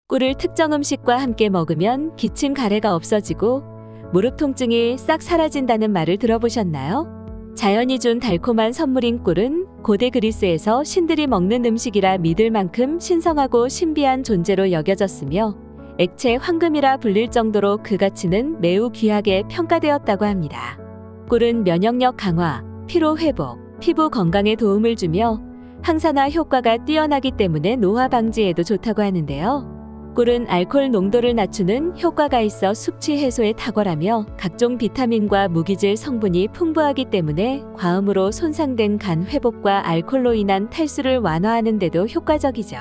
꿀을 특정 음식과 함께 먹으면 기침 가래가 없어지고 무릎 통증이 싹 사라진다는 말을 들어보셨나요? 자연이 준 달콤한 선물인 꿀은 고대 그리스에서 신들이 먹는 음식이라 믿을 만큼 신성하고 신비한 존재로 여겨졌으며 액체 황금이라 불릴 정도로 그 가치는 매우 귀하게 평가되었다고 합니다. 꿀은 면역력 강화, 피로 회복, 피부 건강에 도움을 주며 항산화 효과가 뛰어나기 때문에 노화 방지에도 좋다고 하는데요. 꿀은 알코올 농도를 낮추는 효과가 있어 숙취 해소에 탁월하며 각종 비타민과 무기질 성분이 풍부하기 때문에 과음으로 손상된 간 회복과 알코올로 인한 탈수를 완화하는 데도 효과적이죠.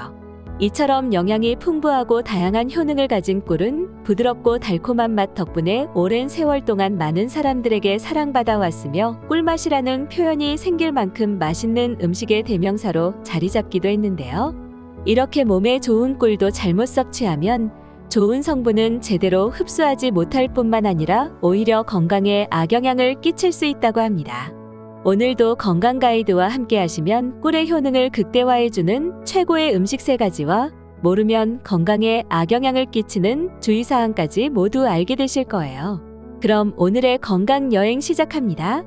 이처럼 영양이 풍부하고 다양한 효능을 가진 꿀은 부드럽고 달콤한 맛 덕분에 오랜 세월 동안 많은 사람들에게 사랑받아 왔으며 꿀맛이라는 표현이 생길 만큼 맛있는 음식의 대명사로 자리 잡기도 했는데요. 이렇게 몸에 좋은 꿀도 잘못 섭취하면 좋은 성분은 제대로 흡수하지 못할 뿐만 아니라 오히려 건강에 악영향을 끼칠 수 있다고 합니다. 오늘도 건강 가이드와 함께 하시면 꿀의 효능을 극대화해주는 최고의 음식 3가지와 모르면 건강에 악영향을 끼치는 주의사항까지 모두 알게 되실 거예요. 그럼 오늘의 건강 여행 시작합니다.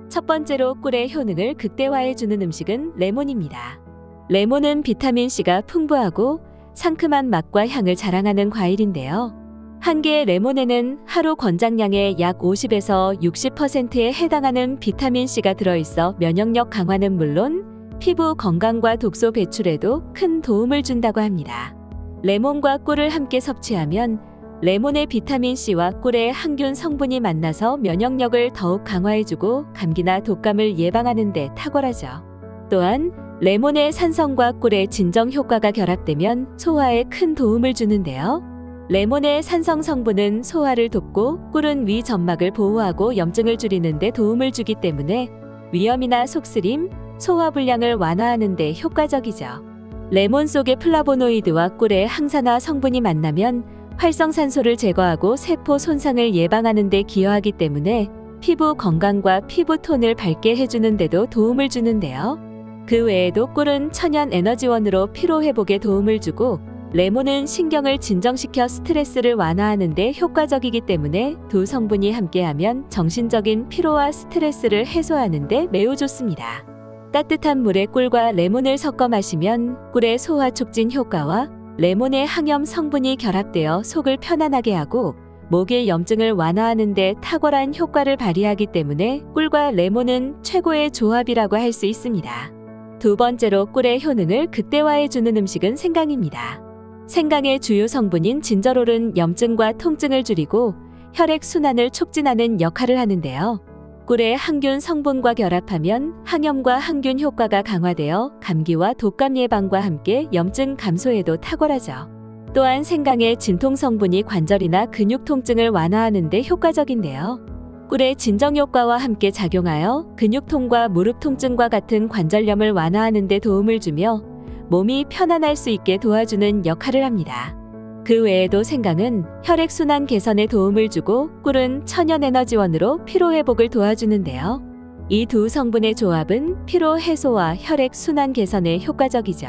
첫 번째로 꿀의 효능을 극대화해주는 음식은 레몬입니다. 레몬은 비타민C가 풍부하고 상큼한 맛과 향을 자랑하는 과일인데요. 한 개의 레몬에는 하루 권장량의 약 50에서 60%에 해당하는 비타민C가 들어있어 면역력 강화는 물론 피부 건강과 독소 배출에도 큰 도움을 준다고 합니다. 레몬과 꿀을 함께 섭취하면 레몬의 비타민C와 꿀의 항균 성분이 만나서 면역력을 더욱 강화해주고 감기나 독감을 예방하는 데 탁월하죠. 또한 레몬의 산성과 꿀의 진정 효과가 결합되면 소화에 큰 도움을 주는데요. 레몬의 산성 성분은 소화를 돕고 꿀은 위 점막을 보호하고 염증을 줄이는 데 도움을 주기 때문에 위염이나 속쓰림, 소화불량을 완화하는 데 효과적이죠. 레몬 속의 플라보노이드와 꿀의 항산화 성분이 만나면 활성산소를 제거하고 세포 손상을 예방하는 데 기여하기 때문에 피부 건강과 피부톤을 밝게 해주는 데도 도움을 주는데요. 그 외에도 꿀은 천연 에너지원으로 피로 회복에 도움을 주고 레몬은 신경을 진정시켜 스트레스를 완화하는 데 효과적이기 때문에 두 성분이 함께하면 정신적인 피로와 스트레스를 해소하는 데 매우 좋습니다. 따뜻한 물에 꿀과 레몬을 섞어 마시면 꿀의 소화 촉진 효과와 레몬의 항염 성분이 결합되어 속을 편안하게 하고 목의 염증을 완화하는 데 탁월한 효과를 발휘하기 때문에 꿀과 레몬은 최고의 조합이라고 할 수 있습니다. 두 번째로 꿀의 효능을 극대화해주는 음식은 생강입니다. 생강의 주요 성분인 진저롤은 염증과 통증을 줄이고 혈액순환을 촉진하는 역할을 하는데요. 꿀의 항균 성분과 결합하면 항염과 항균 효과가 강화되어 감기와 독감 예방과 함께 염증 감소에도 탁월하죠. 또한 생강의 진통 성분이 관절이나 근육 통증을 완화하는 데 효과적인데요. 꿀의 진정 효과와 함께 작용하여 근육통과 무릎 통증과 같은 관절염을 완화하는 데 도움을 주며 몸이 편안할 수 있게 도와주는 역할을 합니다. 그 외에도 생강은 혈액순환 개선에 도움을 주고 꿀은 천연에너지원으로 피로회복을 도와주는데요. 이 두 성분의 조합은 피로 해소와 혈액순환 개선에 효과적이죠.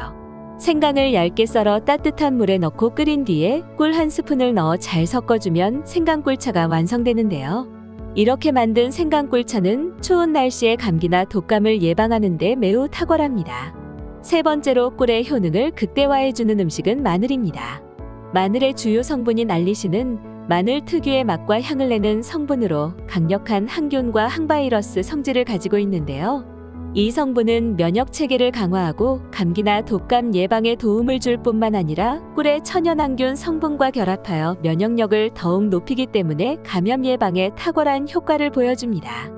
생강을 얇게 썰어 따뜻한 물에 넣고 끓인 뒤에 꿀 1스푼을 넣어 잘 섞어주면 생강꿀차가 완성되는데요. 이렇게 만든 생강꿀차는 추운 날씨에 감기나 독감을 예방하는 데 매우 탁월합니다. 세 번째로 꿀의 효능을 극대화해주는 음식은 마늘입니다. 마늘의 주요 성분인 알리신은 마늘 특유의 맛과 향을 내는 성분으로 강력한 항균과 항바이러스 성질을 가지고 있는데요. 이 성분은 면역 체계를 강화하고 감기나 독감 예방에 도움을 줄 뿐만 아니라 꿀의 천연항균 성분과 결합하여 면역력을 더욱 높이기 때문에 감염 예방에 탁월한 효과를 보여줍니다.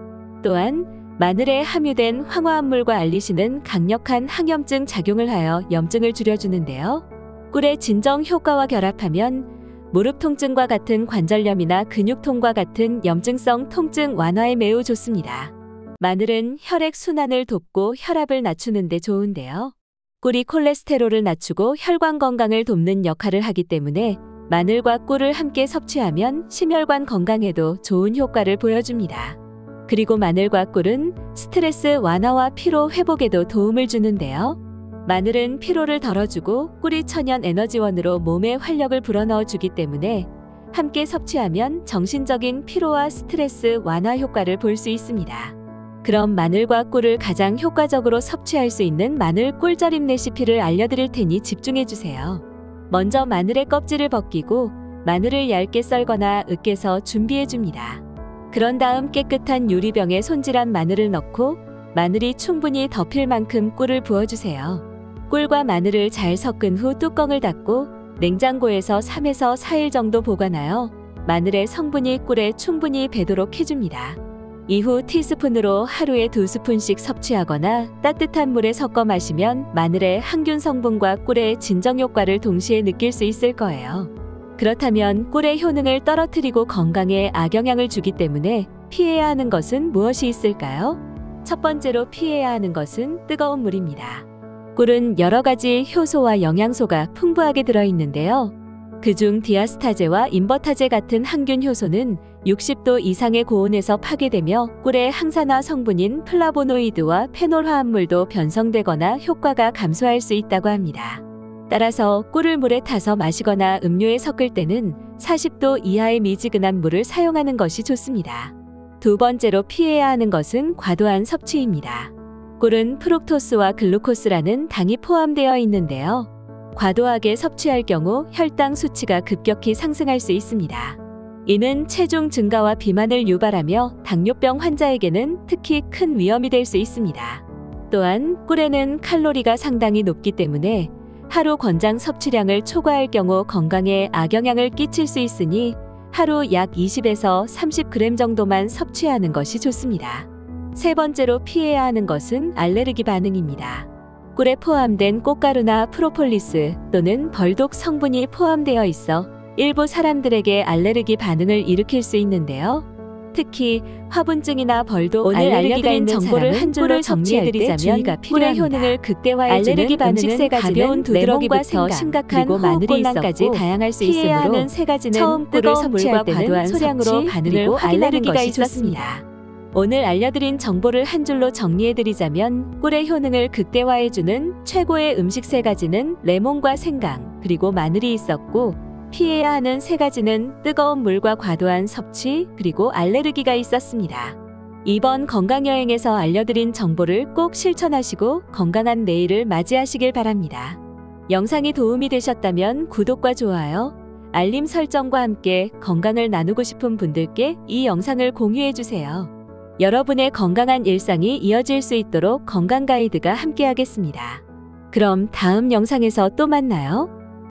또한 마늘에 함유된 황화합물과 알리신은 강력한 항염증 작용을 하여 염증을 줄여주는데요. 꿀의 진정 효과와 결합하면 무릎 통증과 같은 관절염이나 근육통과 같은 염증성 통증 완화에 매우 좋습니다. 마늘은 혈액 순환을 돕고 혈압을 낮추는 데 좋은데요. 꿀이 콜레스테롤을 낮추고 혈관 건강을 돕는 역할을 하기 때문에 마늘과 꿀을 함께 섭취하면 심혈관 건강에도 좋은 효과를 보여줍니다. 그리고 마늘과 꿀은 스트레스 완화와 피로 회복에도 도움을 주는데요. 마늘은 피로를 덜어주고 꿀이 천연 에너지원으로 몸에 활력을 불어넣어주기 때문에 함께 섭취하면 정신적인 피로와 스트레스 완화 효과를 볼 수 있습니다. 그럼 마늘과 꿀을 가장 효과적으로 섭취할 수 있는 마늘 꿀절임 레시피를 알려드릴 테니 집중해주세요. 먼저 마늘의 껍질을 벗기고 마늘을 얇게 썰거나 으깨서 준비해줍니다. 그런 다음 깨끗한 유리병에 손질한 마늘을 넣고 마늘이 충분히 덮일 만큼 꿀을 부어주세요. 꿀과 마늘을 잘 섞은 후 뚜껑을 닫고 냉장고에서 3에서 4일 정도 보관하여 마늘의 성분이 꿀에 충분히 배도록 해줍니다. 이후 티스푼으로 하루에 2스푼씩 섭취하거나 따뜻한 물에 섞어 마시면 마늘의 항균 성분과 꿀의 진정 효과를 동시에 느낄 수 있을 거예요. 그렇다면 꿀의 효능을 떨어뜨리고 건강에 악영향을 주기 때문에 피해야 하는 것은 무엇이 있을까요? 첫 번째로 피해야 하는 것은 뜨거운 물입니다. 꿀은 여러 가지 효소와 영양소가 풍부하게 들어있는데요. 그중 디아스타제와 인버타제 같은 항균 효소는 60도 이상의 고온에서 파괴되며 꿀의 항산화 성분인 플라보노이드와 페놀 화합물도 변성되거나 효과가 감소할 수 있다고 합니다. 따라서 꿀을 물에 타서 마시거나 음료에 섞을 때는 40도 이하의 미지근한 물을 사용하는 것이 좋습니다. 두 번째로 피해야 하는 것은 과도한 섭취입니다. 꿀은 프룩토스와 글루코스라는 당이 포함되어 있는데요. 과도하게 섭취할 경우 혈당 수치가 급격히 상승할 수 있습니다. 이는 체중 증가와 비만을 유발하며 당뇨병 환자에게는 특히 큰 위험이 될 수 있습니다. 또한 꿀에는 칼로리가 상당히 높기 때문에 하루 권장 섭취량을 초과할 경우 건강에 악영향을 끼칠 수 있으니 하루 약 20에서 30g 정도만 섭취하는 것이 좋습니다. 세 번째로 피해야 하는 것은 알레르기 반응입니다. 꿀에 포함된 꽃가루나 프로폴리스 또는 벌독 성분이 포함되어 있어 일부 사람들에게 알레르기 반응을 일으킬 수 있는데요. 특히 화분증이나 벌독, 오늘 알려드린 정보를 한 줄로 정리해드리자면 꿀의 효능을 극대화해주는 알레르기 반응은 세 가지는 레몬과 심각한 호흡곤란까지 다양할 수 있으므로 세 가지는 처음 꿀을 섭취할 때는 소량으로 반응을 확인하는 것이 좋습니다. 오늘 알려드린 정보를 한 줄로 정리해드리자면 꿀의 효능을 극대화해주는 최고의 음식 세 가지는 레몬과 생강 그리고 마늘이 있었고 피해야 하는 세 가지는 뜨거운 물과 과도한 섭취 그리고 알레르기가 있었습니다. 이번 건강여행에서 알려드린 정보를 꼭 실천하시고 건강한 내일을 맞이하시길 바랍니다. 영상이 도움이 되셨다면 구독과 좋아요, 알림 설정과 함께 건강을 나누고 싶은 분들께 이 영상을 공유해주세요. 여러분의 건강한 일상이 이어질 수 있도록 건강 가이드가 함께하겠습니다. 그럼 다음 영상에서 또 만나요.